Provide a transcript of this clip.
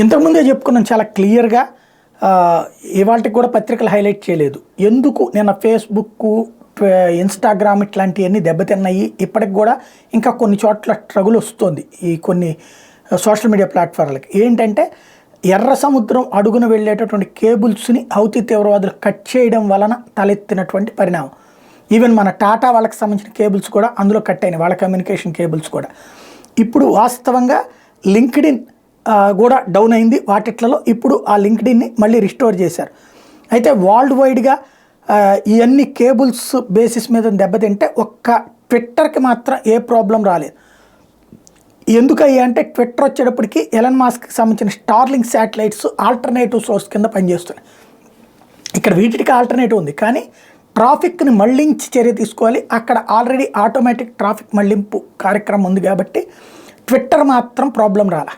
ఇంతకుముందే చెప్పుకున్నాం చాలా క్లియర్గా. ఇవాళకి కూడా పత్రికలు హైలైట్ చేయలేదు ఎందుకు. నిన్న ఫేస్బుక్, ఇన్స్టాగ్రామ్ ఇట్లాంటివన్నీ దెబ్బతిన్నాయి. ఇప్పటికి కూడా ఇంకా కొన్ని చోట్ల స్ట్రగుల్ వస్తుంది ఈ కొన్ని సోషల్ మీడియా ప్లాట్ఫామ్లకి. ఏంటంటే ఎర్ర సముద్రం అడుగున వెళ్ళేటటువంటి కేబుల్స్ని హౌతీ తీవ్రవాదులు కట్ చేయడం వలన తలెత్తినటువంటి పరిణామం. ఈవెన్ మన టాటా వాళ్ళకి సంబంధించిన కేబుల్స్ కూడా అందులో కట్ అయినాయి, వాళ్ళ కమ్యూనికేషన్ కేబుల్స్ కూడా. ఇప్పుడు వాస్తవంగా లింక్డ్ఇన్ కూడా డౌన్ అయింది వాటిట్లలో. ఇప్పుడు ఆ లింక్డ్ఇన్ని మళ్ళీ రిస్టోర్ చేశారు. అయితే వరల్డ్ వైడ్గా ఇవన్నీ కేబుల్స్ బేసిస్ మీద దెబ్బతింటే ఒక్క ట్విట్టర్కి మాత్రం ఏ ప్రాబ్లం రాలేదు. ఎందుకయ్యా అంటే ట్విట్టర్ వచ్చేటప్పటికి ఎలన్ మాస్క్కి సంబంధించిన స్టార్లింక్ శాటిలైట్స్ ఆల్టర్నేటివ్ సోర్స్ కింద పనిచేస్తున్నాయి. ఇక్కడ వీటికి ఆల్టర్నేటివ్ ఉంది, కానీ ట్రాఫిక్ని మళ్లించి చర్య తీసుకోవాలి. అక్కడ ఆల్రెడీ ఆటోమేటిక్ ట్రాఫిక్ మళ్లింపు కార్యక్రమం ఉంది కాబట్టి ట్విట్టర్ మాత్రం ప్రాబ్లం రాలా.